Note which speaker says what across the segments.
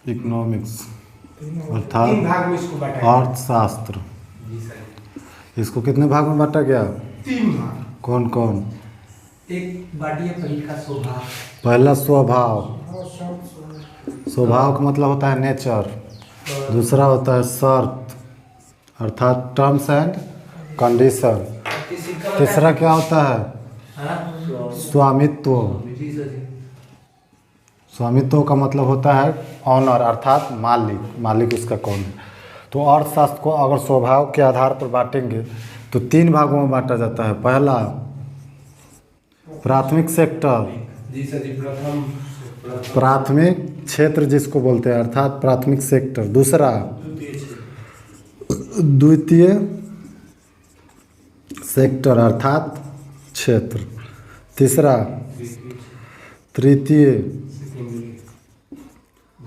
Speaker 1: Economics
Speaker 2: तीन
Speaker 1: अर्थात
Speaker 2: भाग में इसको बांटा गया।
Speaker 1: अर्थशास्त्र।
Speaker 2: जी सर।
Speaker 1: इसको कितने भाग में बांटा गया?
Speaker 2: 3 भाग।
Speaker 1: कौन कौन?
Speaker 2: एक बाटी है पहले का स्वभाव।
Speaker 1: पहला स्वभाव। स्वभाव का मतलब होता है नेचर। दूसरा होता है शर्त अर्थात टर्म्स एंड कंडीशन। तीसरा क्या होता है? स्वामित्व। स्वामित्व का मतलब होता है ऑनर अर्थात मालिक, मालिक उसका कौन है। तो अर्थशास्त्र को अगर स्वभाव के आधार पर बांटेंगे तो 3 भागों में बांटा जाता है। पहला प्राथमिक सेक्टर,
Speaker 2: जी सर जी।
Speaker 1: प्राथमिक क्षेत्र जिसको बोलते हैं अर्थात प्राथमिक सेक्टर। दूसरा द्वितीय सेक्टर अर्थात क्षेत्र। तीसरा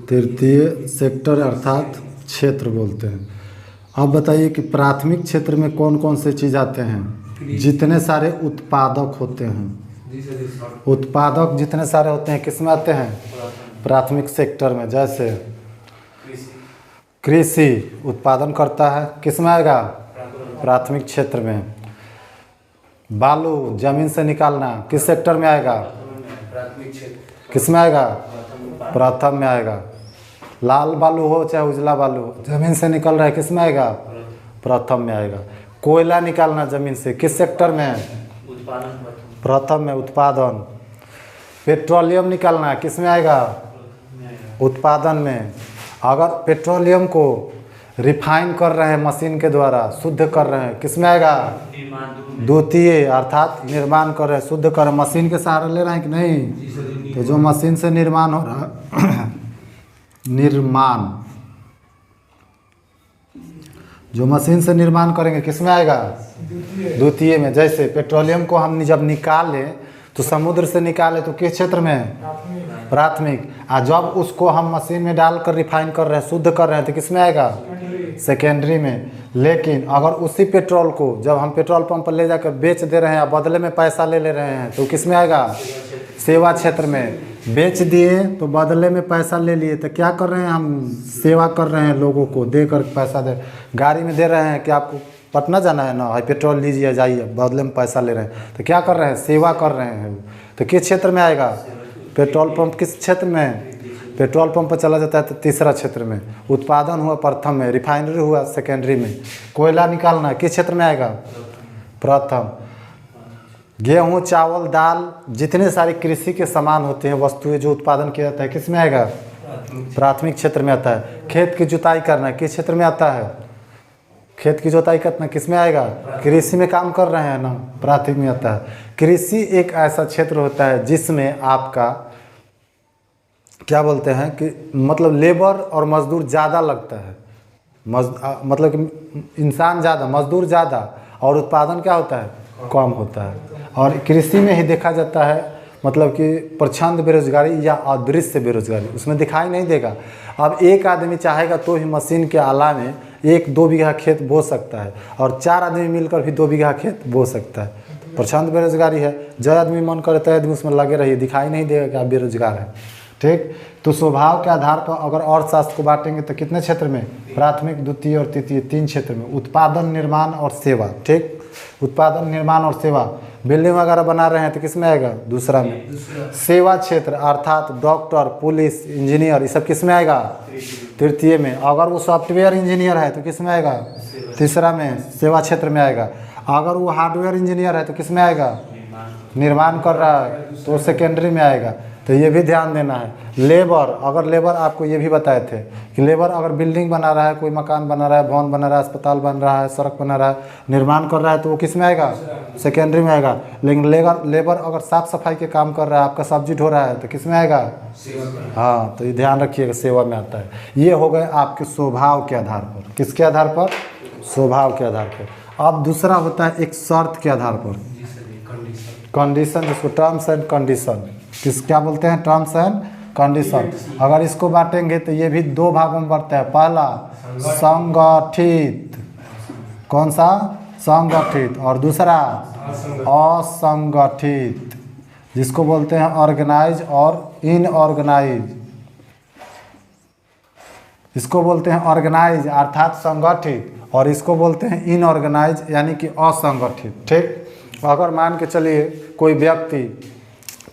Speaker 1: तृतीय सेक्टर अर्थात क्षेत्र बोलते हैं। अब बताइए कि प्राथमिक क्षेत्र में कौन कौन से चीज़ आते हैं? जितने सारे उत्पादक होते हैं, उत्पादक जितने सारे होते हैं किस में आते हैं? प्राथमिक सेक्टर में। जैसे कृषि उत्पादन करता है, किस में आएगा? प्राथमिक क्षेत्र में। बालू जमीन से निकालना किस सेक्टर में आएगा? किस में आएगा? प्रथम में आएगा। लाल बालू हो चाहे उजला बालू जमीन से निकल रहा है, किस में आएगा? प्रथम में आएगा। कोयला निकालना जमीन से किस सेक्टर में? प्रथम में उत्पादन। पेट्रोलियम निकालना किस में आएगा? उत्पादन में। अगर पेट्रोलियम को रिफाइन कर रहे हैं मशीन के द्वारा, शुद्ध कर रहे हैं, किस में आएगा? द्वितीय अर्थात निर्माण कर रहे हैं, शुद्ध कर रहे हैं। मशीन के सहारा ले रहे हैं कि नहीं? तो जो मशीन से निर्माण हो रहा है जो मशीन से निर्माण करेंगे किस में आएगा? द्वितीय में। जैसे पेट्रोलियम को हम जब निकालें तो समुद्र से निकाले तो किस क्षेत्र में? प्राथमिक। और जब उसको हम मशीन में डालकर रिफाइन कर रहे हैं, शुद्ध कर रहे हैं, तो किस में आएगा? सेकेंडरी में। लेकिन अगर उसी पेट्रोल को जब हम पेट्रोल पंप पर ले जाकर बेच दे रहे हैं, बदले में पैसा ले रहे हैं, तो किस में आएगा? सेवा क्षेत्र में। बेच दिए तो बदले में पैसा ले लिए, तो क्या कर रहे हैं हम? सेवा कर रहे हैं, लोगों को देकर पैसा दे। गाड़ी में दे रहे हैं कि आपको पटना जाना है ना, पेट्रोल लीजिए जाइए, बदले में पैसा ले रहे हैं, तो क्या कर रहे हैं? सेवा कर रहे हैं। तो किस क्षेत्र में आएगा? पेट्रोल पंप किस क्षेत्र में? पेट्रोल पंप पर चला जाता है तो तीसरा क्षेत्र में। उत्पादन हुआ प्रथम में, रिफाइनरी हुआ सेकेंडरी में। कोयला निकालना किस क्षेत्र में आएगा? प्रथम। गेहूँ चावल दाल जितने सारे कृषि के सामान होते हैं, वस्तुएं जो उत्पादन किया जाता है, किस में आएगा? प्राथमिक क्षेत्र में आता है। खेत की जुताई करना किस क्षेत्र में आता है? खेत की जुताई करना किस में आएगा? कृषि में काम कर रहे हैं ना, प्राथमिक में आता है। कृषि एक ऐसा क्षेत्र होता है जिसमें आपका क्या बोलते हैं कि मतलब लेबर और मजदूर ज़्यादा लगता है। मतलब कि इंसान ज़्यादा, मजदूर ज़्यादा, और उत्पादन क्या होता है? कम होता है। और कृषि में ही देखा जाता है मतलब कि प्रच्छन्न बेरोजगारी या अदृश्य बेरोजगारी उसमें दिखाई नहीं देगा। अब एक आदमी चाहेगा तो ही मशीन के आला में 1-2 बीघा खेत बो सकता है, और 4 आदमी मिलकर भी 2 बीघा खेत बो सकता है। प्रच्छन्न बेरोजगारी है। जो आदमी मन करे तो आदमी उसमें लगे रहिए, दिखाई नहीं देगा कि आप बेरोजगार हैं। ठीक। तो स्वभाव के आधार पर अगर अर्थशास्त्र को बांटेंगे तो कितने क्षेत्र में? प्राथमिक, द्वितीय और तृतीय, 3 क्षेत्र में। उत्पादन, निर्माण और सेवा। ठीक। उत्पादन, निर्माण और सेवा। बिल्डिंग वगैरह बना रहे हैं तो किस में आएगा? दूसरा में। सेवा क्षेत्र अर्थात डॉक्टर, पुलिस, इंजीनियर, ये सब किस में आएगा? तृतीय में। अगर वो सॉफ्टवेयर इंजीनियर है तो किस में आएगा? तीसरा में, सेवा क्षेत्र में आएगा। अगर वो हार्डवेयर इंजीनियर है तो किस में आएगा? निर्माण कर रहा है तो सेकेंडरी में आएगा। तो ये भी ध्यान देना है। लेबर, अगर लेबर आपको ये भी बताए थे कि लेबर अगर बिल्डिंग बना रहा है, कोई मकान बना रहा है, भवन बना रहा है, अस्पताल बन रहा है, सड़क बना रहा है, निर्माण कर रहा है, तो वो किस में आएगा? सेकेंडरी में आएगा। लेकिन लेबर अगर साफ सफाई के काम कर रहा है, आपका सब्जी ढो रहा है, तो किस में आएगा? हाँ, तो ये ध्यान रखिएगा, सेवा में आता है। ये हो गए आपके स्वभाव के आधार पर। किसके आधार पर? स्वभाव के आधार पर। अब दूसरा होता है एक शर्त के आधार पर, कंडीशन, जिसको टर्म्स एंड कंडीशन क्या बोलते हैं? Terms and condition. अगर इसको बांटेंगे तो ये भी 2 भागों में बढ़ता है। पहला संगठित, कौन सा? संगठित। और दूसरा असंगठित, जिसको बोलते हैं ऑर्गेनाइज और इनऑर्गेनाइज। इसको बोलते हैं ऑर्गेनाइज अर्थात संगठित, और इसको बोलते हैं इनऑर्गेनाइज यानी कि असंगठित। ठीक, अगर मान के चलिए कोई व्यक्ति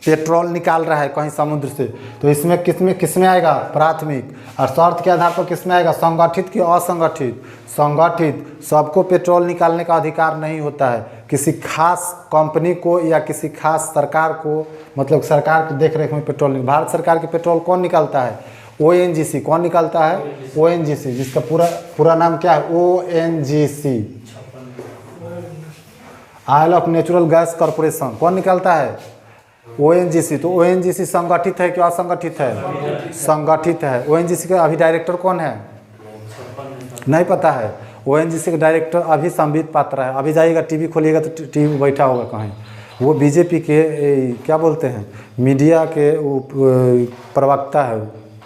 Speaker 1: पेट्रोल निकाल रहा है कहीं समुद्र से, तो इसमें किसमें आएगा? प्राथमिक। और शर्त के आधार पर किसमें आएगा? संगठित कि असंगठित? संगठित। सबको पेट्रोल निकालने का अधिकार नहीं होता है, किसी खास कंपनी को या किसी खास सरकार को, मतलब सरकार की देखरेख में पेट्रोल नहीं। भारत सरकार के पेट्रोल कौन निकालता है? ONGC। कौन निकालता है? ONGC, जिसका पूरा नाम क्या है? ONGC, oil of natural gas corporation. कौन निकालता है? ONGC। तो ONGC संगठित है कि असंगठित है? संगठित है। ONGC का अभी डायरेक्टर कौन है? नहीं पता है। ONGC का डायरेक्टर अभी संबित पात्रा है। अभी जाइएगा टीवी खोलिएगा तो टीवी बैठा होगा कहीं, वो बीजेपी के क्या बोलते हैं, मीडिया के प्रवक्ता है,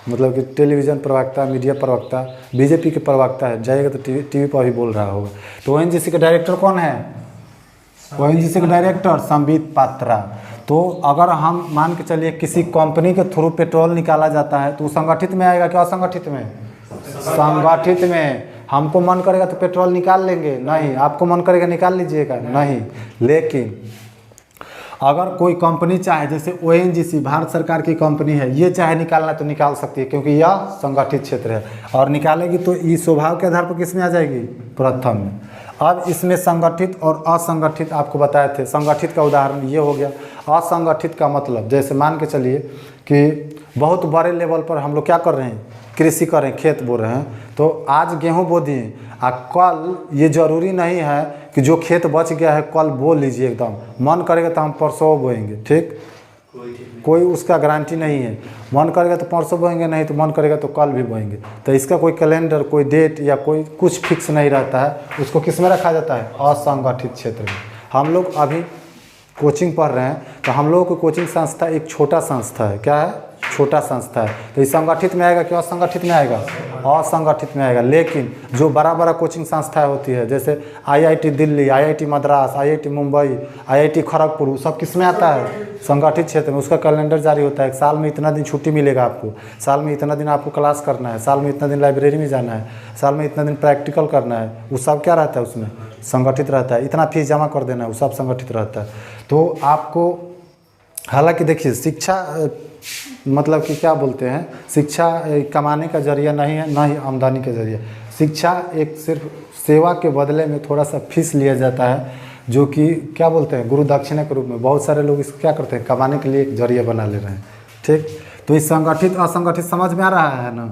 Speaker 1: मतलब कि टेलीविज़न प्रवक्ता, मीडिया प्रवक्ता, बीजेपी के प्रवक्ता है। जाइएगा तो टीवी पर अभी बोल रहा होगा। तो ONGC का डायरेक्टर कौन है? ONGC का डायरेक्टर संबित पात्रा। तो अगर हम मान के चलिए किसी कंपनी के थ्रू पेट्रोल निकाला जाता है, तो संगठित में आएगा क्या असंगठित में? संगठित में। हमको मन करेगा तो पेट्रोल निकाल लेंगे? नहीं। आपको मन करेगा निकाल लीजिएगा? नहीं। लेकिन अगर कोई कंपनी चाहे, जैसे ONGC भारत सरकार की कंपनी है, ये चाहे निकालना तो निकाल सकती है, क्योंकि यह संगठित क्षेत्र है, और निकालेगी तो ये स्वभाव के आधार पर किस में आ जाएगी? प्रथम में। अब इसमें संगठित और असंगठित आपको बताए थे। संगठित का उदाहरण ये हो गया। असंगठित का मतलब, जैसे मान के चलिए कि बहुत बड़े लेवल पर हम लोग क्या कर रहे हैं? कृषि कर रहे हैं, खेत बो रहे हैं। तो आज गेहूँ बो दिए, कल ये जरूरी नहीं है कि जो खेत बच गया है कल बो लीजिए एकदम। मन करेगा तो हम परसों बोएंगे। ठीक, कोई उसका गारंटी नहीं है। मन करेगा तो परसों बोएंगे, नहीं तो मन करेगा तो कल भी बोएंगे। तो इसका कोई कैलेंडर, कोई डेट या कोई कुछ फिक्स नहीं रहता है। उसको किस में रखा जाता है? असंगठित क्षेत्र में। हम लोग अभी कोचिंग पढ़ रहे हैं, तो हम लोगों की कोचिंग संस्था एक छोटा संस्था है। क्या है? छोटा संस्था है। तो इस संगठित में आएगा कि असंगठित में आएगा? असंगठित में आएगा। लेकिन जो बड़ा कोचिंग संस्थाएं होती है, जैसे IIT Delhi, IIT Madras, IIT Mumbai, IIT Kharagpur, वो सब किस में आता है? संगठित क्षेत्र में। उसका कैलेंडर जारी होता है, साल में इतना दिन छुट्टी मिलेगा आपको, साल में इतना दिन आपको क्लास करना है, साल में इतना दिन लाइब्रेरी में जाना है, साल में इतना दिन प्रैक्टिकल करना है। वो सब क्या रहता है? उसमें संगठित रहता है। इतना फीस जमा कर देना है, वो सब संगठित रहता है। तो आपको, हालांकि देखिए, शिक्षा मतलब कि क्या बोलते हैं, शिक्षा कमाने का जरिया नहीं है, ना ही आमदनी का जरिया। शिक्षा एक सिर्फ सेवा के बदले में थोड़ा सा फीस लिया जाता है, जो कि क्या बोलते हैं, गुरु दक्षिणा के रूप में। बहुत सारे लोग इसको क्या करते हैं, कमाने के लिए एक जरिया बना ले रहे हैं। ठीक, तो इस संगठित असंगठित समझ में आ रहा है ना?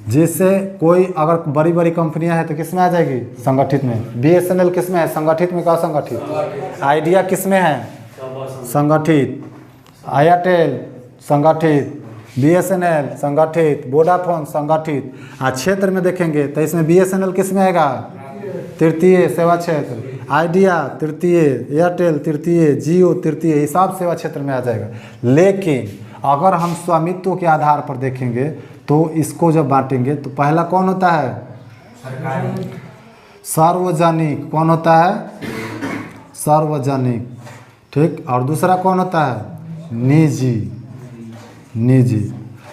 Speaker 1: जैसे कोई अगर बड़ी कंपनियां हैं तो किस में आ जाएगी? संगठित में। BSNL किस में है? संगठित में का असंगठित? आइडिया किस में है? संगठित। एयरटेल संगठित, BSNL संगठित, वोडाफोन संगठित। क्षेत्र में देखेंगे तो इसमें BSNL किस में आएगा? तृतीय सेवा क्षेत्र। आइडिया तृतीय, एयरटेल तृतीय, जियो तृतीय, ये सब सेवा क्षेत्र में आ जाएगा। लेकिन अगर हम स्वामित्व के आधार पर देखेंगे तो इसको जब बांटेंगे तो पहला कौन होता है? सार्वजनिक। कौन होता है? सार्वजनिक। ठीक, और दूसरा कौन होता है? निजी।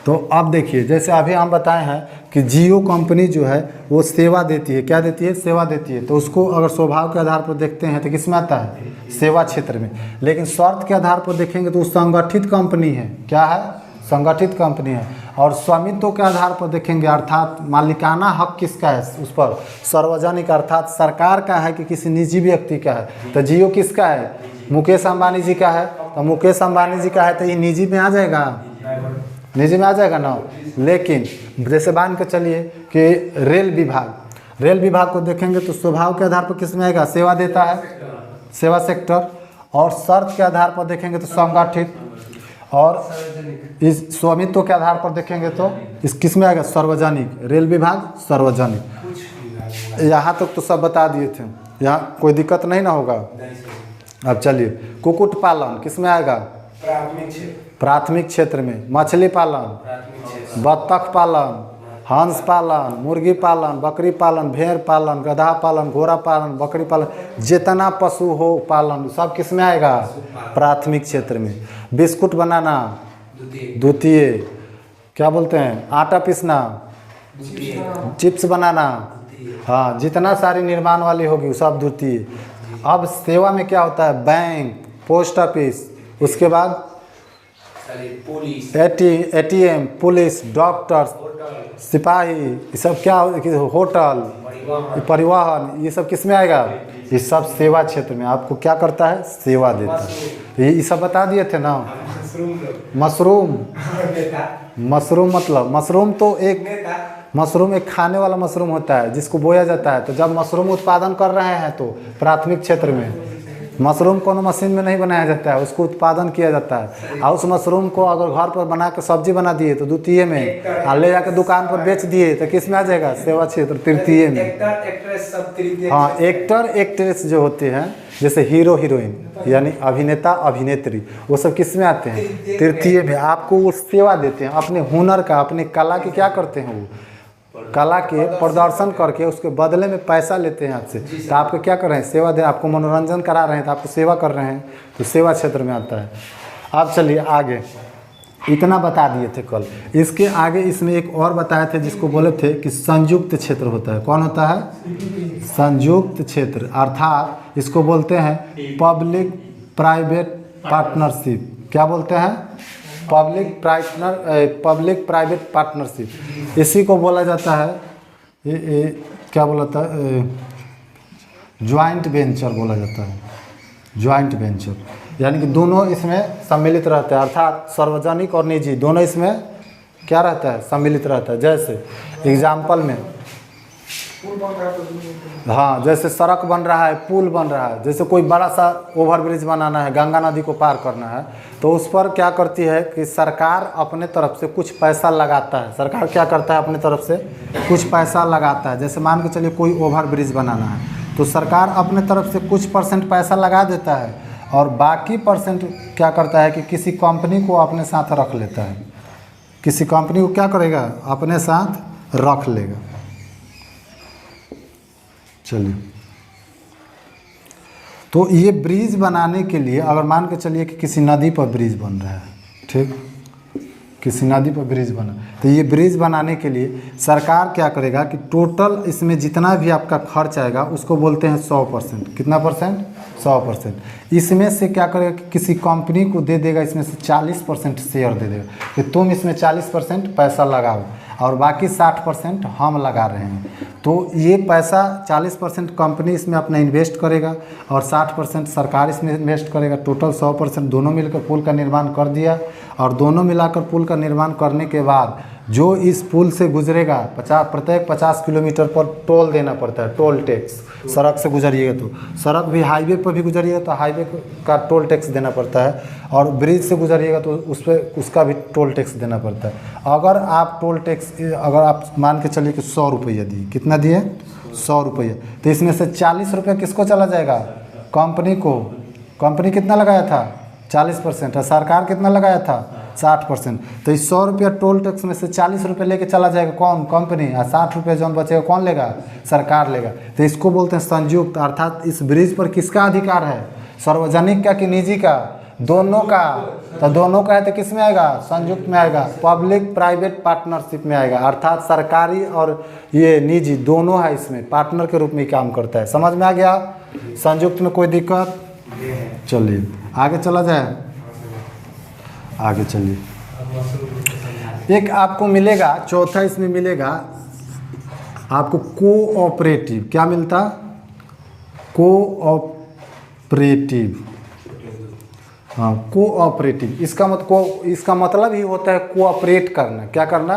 Speaker 1: तो अब देखिए, जैसे अभी हम बताए हैं कि जियो कंपनी जो है वो सेवा देती है। क्या देती है? सेवा देती है। तो उसको अगर स्वभाव के आधार पर देखते हैं तो किस में आता है? सेवा क्षेत्र में। लेकिन शर्त के आधार पर देखेंगे तो संगठित कंपनी है। क्या है? संगठित कंपनी है। और स्वामित्व के आधार पर देखेंगे, अर्थात मालिकाना हक किसका है उस पर? सार्वजनिक, अर्थात सरकार का है कि किसी निजी व्यक्ति का है? तो जियो किसका है? मुकेश अंबानी जी का है। तो मुकेश अंबानी जी का है तो ये निजी में आ जाएगा? निजी में आ जाएगा ना। लेकिन जैसे मान के चलिए कि रेल विभाग को देखेंगे तो स्वभाव के आधार पर किस में आएगा? सेवा देता है, सेवा सेक्टर। और शर्त के आधार पर देखेंगे तो संगठित, और इस स्वामित्व के आधार पर देखेंगे तो इस किस में आएगा? सार्वजनिक। रेल विभाग सार्वजनिक। यहाँ तक तो सब बता दिए थे, यहाँ कोई दिक्कत नहीं ना होगा। अब चलिए, कुक्कुट पालन किस में आएगा? प्राथमिक क्षेत्र में। मछली पालन, बत्तख पालन, हंस पालन, मुर्गी पालन, बकरी पालन, भेड़ पालन, गधा पालन, घोड़ा पालन, बकरी पालन, जितना पशु हो पालन, सब किस में आएगा? प्राथमिक क्षेत्र में। बिस्कुट बनाना द्वितीय। क्या बोलते हैं? आटा पीसना
Speaker 2: द्वितीय
Speaker 1: चिप्स बनाना, हाँ, जितना सारी निर्माण वाली होगी वो सब द्वितीय। अब सेवा में क्या होता है, बैंक, पोस्ट ऑफिस, उसके बाद
Speaker 2: police,
Speaker 1: ATM, police, doctors,
Speaker 2: hotel,
Speaker 1: सिपाही, ये सब क्या होटल,
Speaker 2: परिवहन,
Speaker 1: परिवहन, ये सब किस में आएगा, ये सब सेवा क्षेत्र में आपको क्या करता है, सेवा देता है। ये सब बता दिए थे ना। मशरूम, मशरूम मतलब मशरूम एक खाने वाला मशरूम होता है जिसको बोया जाता है। तो जब मशरूम उत्पादन कर रहे हैं तो प्राथमिक क्षेत्र में मशरूम कोनो मशीन में नहीं बनाया जाता है, उसको उत्पादन किया जाता है। और उस मशरूम को अगर घर पर बना के सब्जी बना दिए तो द्वितीय में, और ले जाकर दुकान पर बेच दिए तो किस में आ जाएगा, सेवा क्षेत्र तृतीय में। हाँ, एक्टर एक्ट्रेस जो होते हैं जैसे हीरो हीरोइन यानी अभिनेता अभिनेत्री, वो सब किस में आते हैं, तृतीय में। आपको वो सेवा देते हैं, अपने हुनर का, अपने कला की क्या करते हैं, वो कला के प्रदर्शन करके उसके बदले में पैसा लेते हैं आपसे। तो आपको क्या कर रहे हैं, सेवा दे, आपको मनोरंजन करा रहे हैं तो आपको सेवा कर रहे हैं, तो सेवा क्षेत्र में आता है। अब चलिए आगे, इतना बता दिए थे कल। इसके आगे इसमें एक और बताए थे जिसको बोले थे कि संयुक्त क्षेत्र होता है। कौन होता है, संयुक्त क्षेत्र, अर्थात इसको बोलते हैं पब्लिक प्राइवेट पार्टनरशिप। क्या बोलते हैं, पब्लिक प्राइवेट पार्टनरशिप। इसी को बोला जाता है क्या बोला था, ज्वाइंट वेंचर बोला जाता है, ज्वाइंट वेंचर। यानी कि दोनों इसमें सम्मिलित रहते हैं, अर्थात सार्वजनिक और निजी दोनों इसमें क्या रहता है, सम्मिलित रहता है। जैसे एग्जाम्पल में, हाँ, जैसे सड़क बन रहा है, पुल बन रहा है, जैसे कोई बड़ा सा ओवरब्रिज बनाना है, गंगा नदी को पार करना है, तो उस पर क्या करती है कि सरकार अपने तरफ से कुछ पैसा लगाता है। सरकार क्या करता है, अपने तरफ से कुछ पैसा लगाता है। जैसे मान के चलिए कोई ओवरब्रिज बनाना है तो सरकार अपने तरफ से कुछ % पैसा लगा देता है, और बाकी % क्या करता है कि किसी कंपनी को अपने साथ रख लेता है। किसी कंपनी को क्या करेगा, अपने साथ रख लेगा। चलिए, तो ये ब्रिज बनाने के लिए अगर मान के चलिए कि किसी नदी पर ब्रिज बन रहा है, ठीक, किसी नदी पर ब्रिज बना, तो ये ब्रिज बनाने के लिए सरकार क्या करेगा कि टोटल इसमें जितना भी आपका खर्च आएगा उसको बोलते हैं 100%। कितना %, 100%। इसमें से क्या करेगा कि किसी कंपनी को दे देगा, इसमें से 40% शेयर दे देगा कि तुम इसमें 40% पैसा लगाओ और बाकी 60% हम लगा रहे हैं। तो ये पैसा 40% कंपनी इसमें अपना इन्वेस्ट करेगा और 60% सरकार इसमें इन्वेस्ट करेगा। टोटल 100% दोनों मिलकर पुल का निर्माण कर दिया, और दोनों मिलाकर पुल का निर्माण करने के बाद जो इस पुल से गुजरेगा प्रत्येक 50 किलोमीटर पर टोल देना पड़ता है, टोल टैक्स। सड़क से गुजरिएगा तो सड़क भी, हाईवे पर भी गुजरिएगा तो हाईवे का टोल टैक्स देना पड़ता है, और ब्रिज से गुजरिएगा तो उस पर उसका भी टोल टैक्स देना पड़ता है। अगर आप टोल टैक्स, अगर आप मान के चलिए कि 100 रुपया दिए, कितना दिए, 100 रुपया, तो इसमें से 40 रुपया किसको चला जाएगा, कंपनी को। कंपनी कितना लगाया था, 40%, और सरकार कितना लगाया था, 60%। तो इस 100 रुपया टोल टैक्स में से 40 रुपये लेके चला जाएगा कौन, कंपनी, और 60 रुपये जो बचेगा कौन लेगा, सरकार लेगा। तो इसको बोलते हैं संयुक्त, अर्थात इस ब्रिज पर किसका अधिकार है, सार्वजनिक का कि निजी का, दोनों का। तो दोनों का है तो किस में आएगा, संयुक्त में आएगा, पब्लिक प्राइवेट पार्टनरशिप में आएगा। अर्थात सरकारी और ये निजी दोनों है, इसमें पार्टनर के रूप में काम करता है। समझ में आ गया, संयुक्त में कोई दिक्कत। चलिए आगे चला जाए, आगे चलिए। एक आपको मिलेगा, चौथा इसमें मिलेगा आपको कोऑपरेटिव। क्या मिलता, कोऑपरेटिव। हाँ, कोऑपरेटिव, इसका मतलब ही होता है कोऑपरेट करना। क्या करना,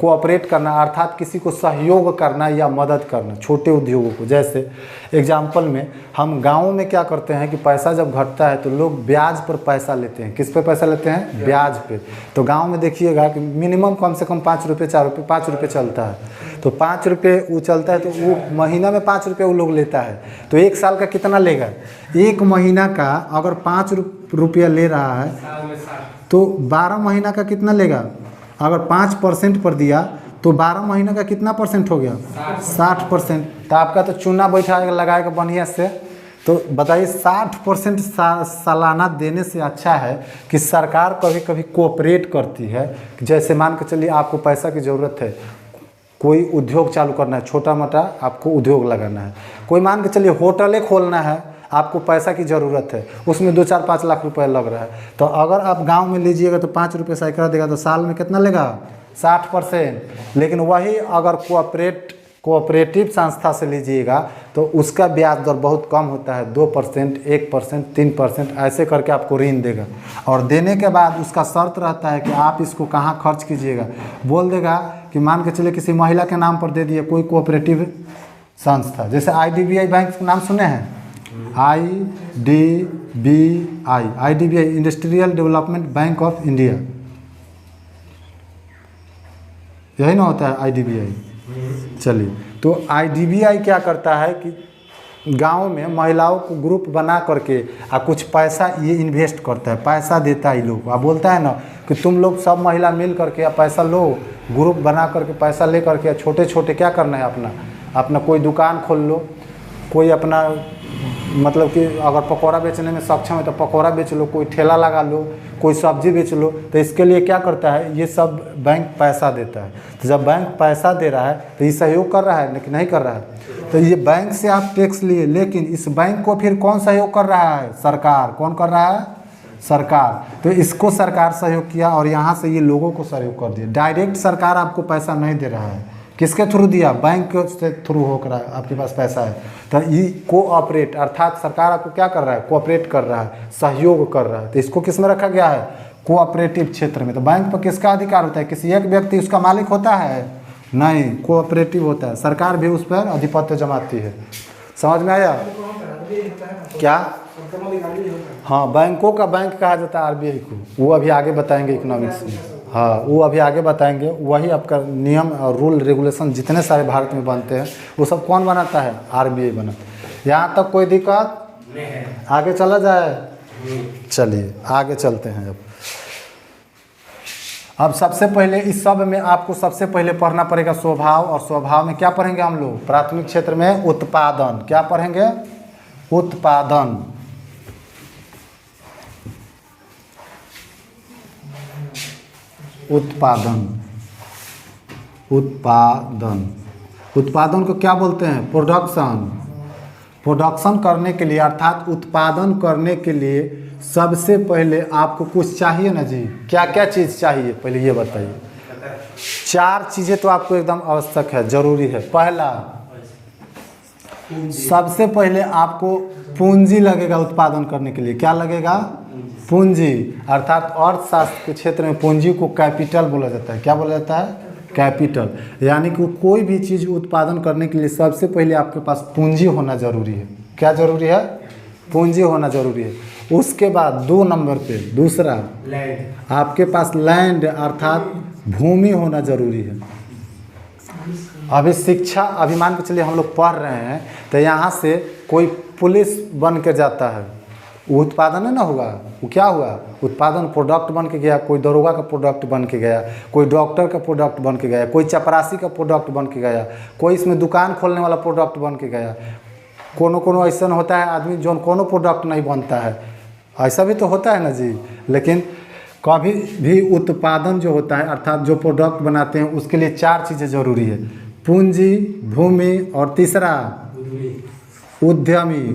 Speaker 1: कोऑपरेट करना, अर्थात किसी को सहयोग करना या मदद करना, छोटे उद्योगों को। जैसे एग्जाम्पल में हम गाँव में क्या करते हैं कि पैसा जब घटता है तो लोग ब्याज पर पैसा लेते हैं। किस पे पैसा लेते हैं, ब्याज पे। तो गांव में देखिएगा कि मिनिमम कम से कम 5 रुपये 4 रुपये 5 रुपये चलता है। तो 5 रुपये वो चलता है, तो वो महीना में 5 रुपये वो लोग लेता है। तो एक साल का कितना लेगा, एक महीना का अगर 5 रुपया ले रहा है तो 12 महीना का कितना लेगा। अगर 5% पर दिया तो 12 महीने का कितना % हो गया, 60%। तो आपका तो चूना बैठा लगाएगा बढ़िया से। तो बताइए 60% सालाना देने से अच्छा है कि सरकार कभी कभी कोऑपरेट करती है। जैसे मान के चलिए आपको पैसा की ज़रूरत है, कोई उद्योग चालू करना है, छोटा मोटा आपको उद्योग लगाना है, कोई मान के चलिए होटलें खोलना है, आपको पैसा की ज़रूरत है, उसमें 2-4-5 लाख रुपए लग रहा है, तो अगर आप गांव में लीजिएगा तो 5 रुपये सैकड़ा देगा, तो साल में कितना लेगा? 60%। लेकिन वही अगर कोऑपरेटिव संस्था से लीजिएगा तो उसका ब्याज दर बहुत कम होता है, 2%, 1%, 3%, ऐसे करके आपको ऋण देगा। और देने के बाद उसका शर्त रहता है कि आप इसको कहाँ खर्च कीजिएगा। बोल देगा कि मान के चलिए किसी महिला के नाम पर दे दिए कोई कोऑपरेटिव संस्था, जैसे IDBI बैंक का नाम सुने हैं? IDBI industrial development bank of India, यही ना होता है IDBI। चलिए, तो IDBI क्या करता है कि गांव में महिलाओं को ग्रुप बना करके कुछ पैसा ये इन्वेस्ट करता है, पैसा देता है लोग। आप बोलता है ना कि तुम लोग सब महिला मिल करके पैसा लो, ग्रुप बना करके पैसा ले करके छोटे छोटे क्या करना है, अपना कोई दुकान खोल लो, कोई अपना मतलब कि अगर पकौड़ा बेचने में सक्षम है तो पकौड़ा बेच लो, कोई ठेला लगा लो, कोई सब्जी बेच लो। तो इसके लिए क्या करता है, ये सब बैंक पैसा देता है। तो जब बैंक पैसा दे रहा है तो ये सहयोग कर रहा है कि नहीं कर रहा है? तो ये बैंक से आप टैक्स लिए, लेकिन इस बैंक को फिर कौन सहयोग कर रहा है? सरकार। कौन कर रहा है? सरकार। तो इसको सरकार सहयोग किया और यहाँ से ये लोगों को सहयोग कर दिया। डायरेक्ट सरकार आपको पैसा नहीं दे रहा है, किसके थ्रू दिया? बैंक के थ्रू होकर आपके पास पैसा है। तो ये कोऑपरेट, अर्थात सरकार आपको क्या कर रहा है? कोऑपरेट कर रहा है, सहयोग कर रहा है। तो इसको किस में रखा गया है? कोऑपरेटिव क्षेत्र में। तो बैंक पर किसका अधिकार होता है? किसी एक व्यक्ति उसका मालिक होता है? नहीं, कोऑपरेटिव होता है। सरकार भी उस पर आधिपत्य जमाती है। समझ में आया क्या? हाँ, बैंकों का बैंक कहा जाता है RBI को। वो अभी आगे बताएंगे इकोनॉमिक्स में। हाँ, वो अभी आगे बताएंगे। वही आपका नियम और रूल रेगुलेशन जितने सारे भारत में बनते हैं वो सब कौन बनाता है? RBI बनाता है। यहाँ तक कोई दिक्कत
Speaker 2: नहीं है।
Speaker 1: आगे चला जाए? चलिए आगे चलते हैं। अब सबसे पहले इस सब में आपको सबसे पहले पढ़ना पड़ेगा स्वभाव। और स्वभाव में क्या पढ़ेंगे हम लोग? प्राथमिक क्षेत्र में उत्पादन। क्या पढ़ेंगे? उत्पादन। उत्पादन। उत्पादन। उत्पादन को क्या बोलते हैं? प्रोडक्शन। प्रोडक्शन करने के लिए अर्थात उत्पादन करने के लिए सबसे पहले आपको कुछ चाहिए ना जी। क्या क्या चीज़ चाहिए पहले ये बताइए। 4 चीज़ें तो आपको एकदम आवश्यक है, जरूरी है। पहला, सबसे पहले आपको पूंजी लगेगा उत्पादन करने के लिए। क्या लगेगा? पूंजी। अर्थात अर्थशास्त्र के क्षेत्र में पूंजी को कैपिटल बोला जाता है। क्या बोला जाता है? कैपिटल। यानी कि कोई भी चीज़ उत्पादन करने के लिए सबसे पहले आपके पास पूंजी होना जरूरी है। क्या जरूरी है? पूंजी होना जरूरी है। उसके बाद 2 नंबर पे दूसरा,
Speaker 2: लैंड।
Speaker 1: आपके पास लैंड अर्थात भूमि होना जरूरी है। अभी शिक्षा, अभी मान के चलिए हम लोग पढ़ रहे हैं तो यहाँ से कोई पुलिस बन के जाता है, वो उत्पादन है ना होगा। वो क्या हुआ? उत्पादन। प्रोडक्ट बन के गया, कोई दरोगा का प्रोडक्ट बन के गया, कोई डॉक्टर का प्रोडक्ट बन के गया, कोई चपरासी का प्रोडक्ट बन के गया, कोई इसमें दुकान खोलने वाला प्रोडक्ट बन के गया। कोनो ऐसा होता है आदमी जो कोनो प्रोडक्ट नहीं बनता है, ऐसा भी तो होता है ना जी। लेकिन कभी भी उत्पादन जो होता है अर्थात जो प्रोडक्ट बनाते हैं उसके लिए 4 चीज़ें ज़रूरी है। पूंजी, भूमि और तीसरा उद्यमी।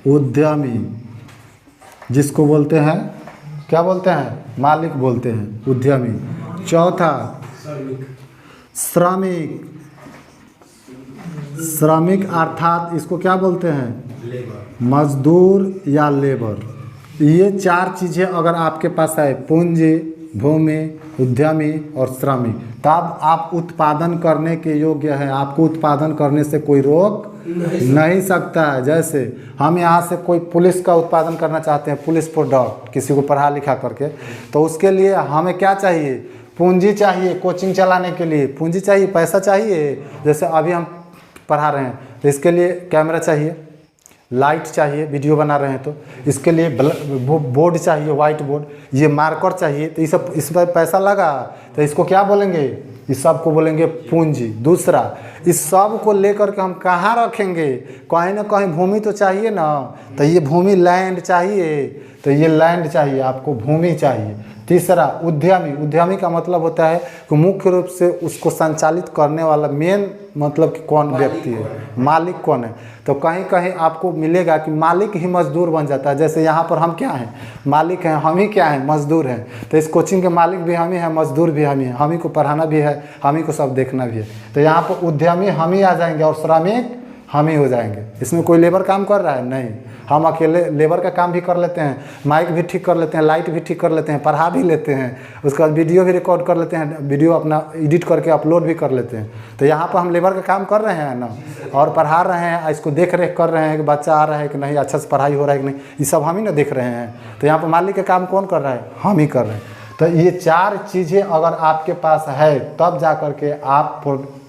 Speaker 1: उद्यमी जिसको बोलते हैं, क्या बोलते हैं? मालिक बोलते हैं, उद्यमी। चौथा श्रमिक। श्रमिक अर्थात इसको क्या बोलते हैं? मजदूर या लेबर। ये 4 चीज़ें अगर आपके पास है, पूंजी, भूमि, उद्यमी और श्रमिक, तब आप उत्पादन करने के योग्य हैं। आपको उत्पादन करने से कोई रोक नहीं सकता है। जैसे हम यहाँ से कोई पुलिस का उत्पादन करना चाहते हैं, पुलिस प्रोडक्ट, किसी को पढ़ा लिखा करके, तो उसके लिए हमें क्या चाहिए? पूंजी चाहिए। कोचिंग चलाने के लिए पूंजी चाहिए, पैसा चाहिए। जैसे अभी हम पढ़ा रहे हैं तो इसके लिए कैमरा चाहिए, लाइट चाहिए, वीडियो बना रहे हैं तो इसके लिए बोर्ड चाहिए, वाइट बोर्ड, ये मार्कर चाहिए। तो ये सब इस पर पैसा लगा, तो इसको क्या बोलेंगे? इस सब को बोलेंगे पूंजी। दूसरा, इस सब को लेकर के हम कहाँ रखेंगे? कहीं ना कहीं भूमि तो चाहिए ना, तो ये भूमि, लैंड चाहिए, तो ये लैंड चाहिए, आपको भूमि चाहिए। तीसरा उद्यमी। उद्यमी का मतलब होता है कि मुख्य रूप से उसको संचालित करने वाला मेन मतलब कि कौन व्यक्ति है, मालिक कौन है। तो कहीं कहीं आपको मिलेगा कि मालिक ही मजदूर बन जाता है। जैसे यहाँ पर हम क्या हैं, मालिक हैं, हम ही क्या हैं, मजदूर हैं। तो इस कोचिंग के मालिक भी हम ही हैं, मजदूर भी हम ही हैं, हम ही को पढ़ाना भी है, हम ही को सब देखना भी है। तो यहाँ पर उद्यमी हम ही आ जाएंगे और श्रमिक हम ही हो जाएंगे। इसमें कोई लेबर काम कर रहा है नहीं, हम अकेले लेबर का काम भी कर लेते हैं, माइक भी ठीक कर लेते हैं, लाइट भी ठीक कर लेते हैं, पढ़ा भी लेते हैं, उसके बाद वीडियो भी रिकॉर्ड कर लेते हैं, वीडियो अपना एडिट करके अपलोड भी कर लेते हैं। तो यहाँ पर हम लेबर का काम कर रहे हैं ना, और पढ़ा रहे हैं, इसको देख रेख कर रहे हैं कि बच्चा आ रहा है कि नहीं, अच्छा से पढ़ाई हो रहा है कि नहीं, ये सब हम ही ना देख रहे हैं। तो यहाँ पर मालिक का काम कौन कर रहा है, हम ही कर रहे हैं। तो ये 4 चीज़ें अगर आपके पास है तब जा कर के आप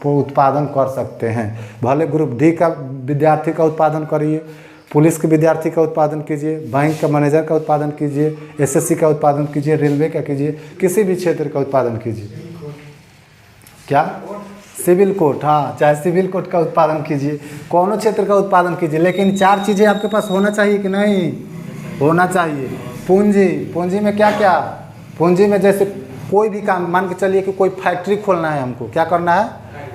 Speaker 1: उत्पादन कर सकते हैं। भले ग्रुप डी का विद्यार्थी का उत्पादन करिए, पुलिस के विद्यार्थी का उत्पादन कीजिए, बैंक का मैनेजर का उत्पादन कीजिए, एसएससी का उत्पादन कीजिए, रेलवे का कीजिए, किसी भी क्षेत्र का उत्पादन कीजिए। क्या सिविल कोर्ट, हाँ, चाहे सिविल कोर्ट का उत्पादन कीजिए, कौनों क्षेत्र का उत्पादन कीजिए, लेकिन 4 चीज़ें आपके पास होना चाहिए कि नहीं, होना चाहिए। पूंजी, पूंजी में क्या क्या, पूंजी में जैसे कोई भी काम, मान के चलिए कि कोई फैक्ट्री खोलना है, हमको क्या करना है,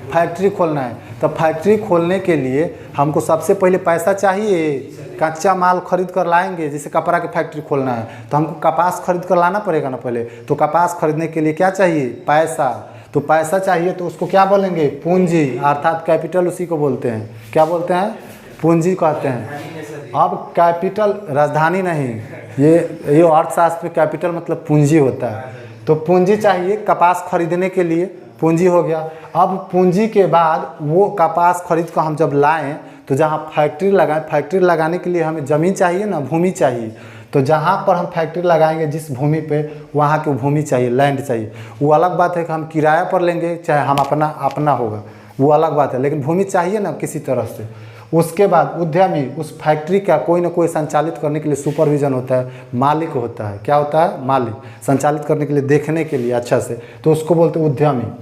Speaker 1: फैक्ट्री खोलना है। तो फैक्ट्री खोलने के लिए हमको सबसे पहले पैसा चाहिए, कच्चा माल खरीद कर लाएंगे। जैसे कपड़ा की फैक्ट्री खोलना है तो हमको कपास खरीद कर लाना पड़ेगा ना पहले। तो कपास खरीदने के लिए क्या चाहिए, पैसा। तो पैसा चाहिए तो उसको क्या बोलेंगे, पूंजी, अर्थात कैपिटल उसी को बोलते हैं। क्या बोलते हैं, पूंजी कहते हैं। अब कैपिटल राजधानी नहीं, ये अर्थशास्त्र में कैपिटल मतलब पूंजी होता है। तो पूंजी चाहिए कपास खरीदने के लिए, पूंजी हो गया। अब पूंजी के बाद वो कपास खरीद कर हम जब लाएं तो जहाँ फैक्ट्री लगाएं, फैक्ट्री लगाने के लिए हमें ज़मीन चाहिए ना, भूमि चाहिए। तो जहाँ पर हम फैक्ट्री लगाएंगे जिस भूमि पे, वहाँ की भूमि चाहिए, लैंड चाहिए। वो अलग बात है कि हम किराया पर लेंगे चाहे हम अपना होगा, वो अलग बात है, लेकिन भूमि चाहिए ना किसी तरह से। उसके बाद उद्यमी, उस फैक्ट्री का कोई ना कोई संचालित करने के लिए सुपरविजन होता है, मालिक होता है। क्या होता है, मालिक, संचालित करने के लिए, देखने के लिए अच्छा से, तो उसको बोलते हैं उद्यमी।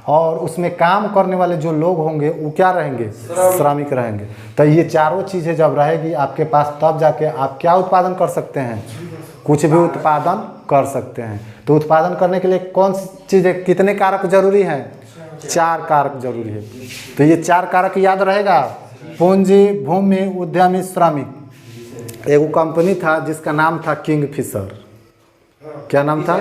Speaker 1: और उसमें काम करने वाले जो लोग होंगे वो क्या रहेंगे, श्रमिक रहेंगे। तो ये 4 चीज़ें जब रहेगी आपके पास तब जाके आप क्या उत्पादन कर सकते हैं, कुछ भी उत्पादन कर सकते हैं। तो उत्पादन करने के लिए कौन सी चीज़ें, कितने कारक जरूरी हैं, 4 कारक जरूरी है। तो ये 4 कारक याद रहेगा, पूंजी, भूमि, उद्यमी, श्रमिक। एक कंपनी था जिसका नाम था किंगफिशर। क्या नाम था,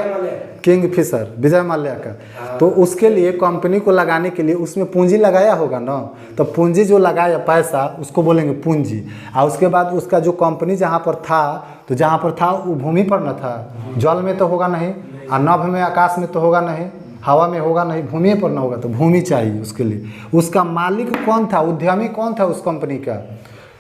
Speaker 1: किंगफिशर, विजय माल्या का। तो उसके लिए कंपनी को लगाने के लिए उसमें पूंजी लगाया होगा ना, तो पूंजी जो लगाया पैसा उसको बोलेंगे पूंजी। और उसके बाद उसका जो कंपनी जहाँ पर था, तो जहाँ पर था वो भूमि पर न था, जल में तो होगा नहीं, और नभ में, आकाश में तो होगा नहीं, हवा में होगा नहीं, भूमि पर ना होगा। तो भूमि चाहिए उसके लिए। उसका मालिक कौन था, उद्यमी कौन था उस कंपनी का,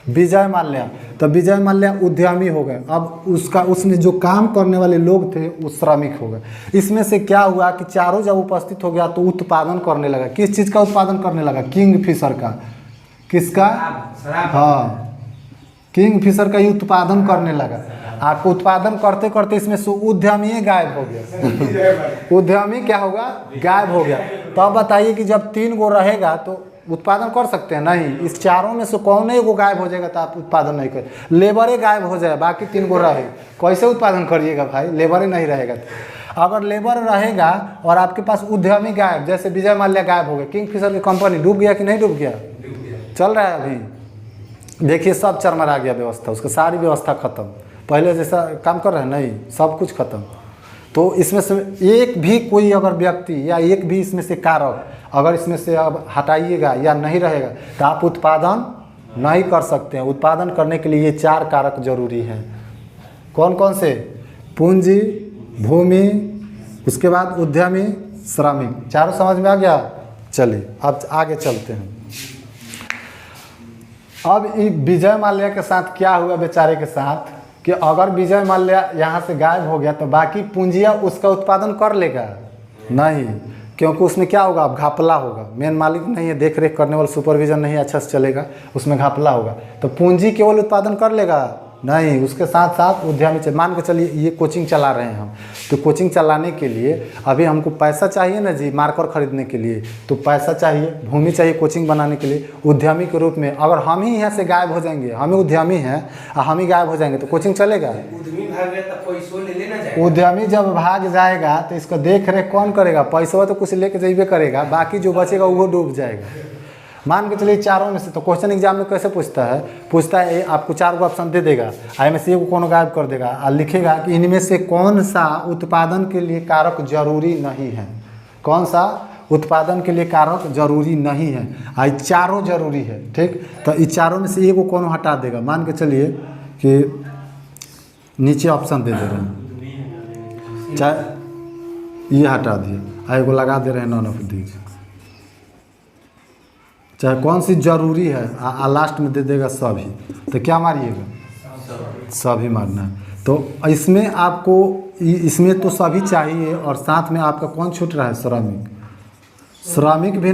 Speaker 1: विजय माल्या। तो विजय माल्या उद्यमी हो गए। अब उसने जो काम करने वाले लोग थे वो श्रमिक हो गए। इसमें से क्या हुआ कि चारों जब उपस्थित हो गया तो उत्पादन करने लगा। किस चीज़ का उत्पादन करने लगा, किंगफिशर का। किसका, हाँ, किंगफिशर का ही उत्पादन करने लगा। आपको उत्पादन करते करते इसमें से उद्यमी गायब हो गया। उद्यमी क्या होगा, गायब हो गया। तो अब बताइए कि जब 3 गो रहेगा तो उत्पादन कर सकते हैं, नहीं। इस 4 में से कौन एक गो गायब हो जाएगा तो आप उत्पादन नहीं कर, लेबर गायब हो जाए, बाकी 3 गो रहे, कैसे उत्पादन करिएगा भाई, लेबर नहीं रहेगा। अगर लेबर रहेगा और आपके पास उद्यमी गायब, जैसे विजय माल्या गायब हो गए, किंगफिशर की कंपनी डूब गया कि नहीं डूब गया, चल रहा है अभी। देखिए सब चरमरा गया व्यवस्था, उसका सारी व्यवस्था खत्म, पहले जैसा काम कर रहे हैं नहीं, सब कुछ खत्म। तो इसमें से एक भी कोई अगर व्यक्ति या एक भी इसमें से कारक अगर इसमें से अब हटाइएगा या नहीं रहेगा तो आप उत्पादन नहीं कर सकते हैं। उत्पादन करने के लिए ये 4 कारक जरूरी हैं। कौन कौन से, पूंजी, भूमि, उसके बाद उद्यमी, श्रमिक। 4 समझ में आ गया। चलिए अब आगे चलते हैं। अब विजय माल्या के साथ क्या हुआ बेचारे के साथ, कि अगर विजय माल्या यहाँ से गायब हो गया तो बाकी पूंजियाँ उसका उत्पादन कर लेगा नहीं, क्योंकि उसमें क्या होगा, अब घपला होगा। मेन मालिक नहीं है, देख रेख करने वाला सुपरविजन नहीं अच्छा से चलेगा, उसमें घपला होगा। तो पूंजी केवल उत्पादन कर लेगा नहीं, उसके साथ साथ उद्यमी चाहिए। मान के चलिए ये कोचिंग चला रहे हैं हम, तो कोचिंग चलाने के लिए अभी हमको पैसा चाहिए ना जी, मार्कर खरीदने के लिए तो पैसा चाहिए, भूमि चाहिए कोचिंग बनाने के लिए। उद्यमी के रूप में अगर हम ही यहाँ से गायब हो जाएंगे, हम ही उद्यमी हैं और हम ही गायब हो जाएंगे तो कोचिंग चलेगा?
Speaker 2: उद्यमी भाग गया तो पैसों ले लेना जाएगा।
Speaker 1: उद्यमी जब भाग जाएगा तो इसका देख रेख कौन करेगा? पैसा तो कुछ लेके जाइए करेगा, बाकी जो बचेगा वो डूब जाएगा। मान के चलिए चारों में से, तो क्वेश्चन एग्जाम में कैसे पूछता है ये आपको 4 गो ऑप्शन दे देगा, आई में से एक कौन गायब कर देगा और लिखेगा कि इनमें से कौन सा उत्पादन के लिए कारक जरूरी नहीं है, कौन सा उत्पादन के लिए कारक जरूरी नहीं है, आई चारों जरूरी है। ठीक, तो इस चारों में से एक को कौन हटा देगा? मान के चलिए कि नीचे ऑप्शन दे रहे हैं, चाहे ये हटा दिए, आई को लगा दे रहे हैं नॉन ऑफ दीज, चाहे कौन सी जरूरी है लास्ट में दे देगा सभी, तो क्या मारिएगा? सभी मारना है। तो इसमें आपको इसमें तो सभी चाहिए और साथ में आपका कौन छूट रहा है? श्रमिक। श्रमिक भी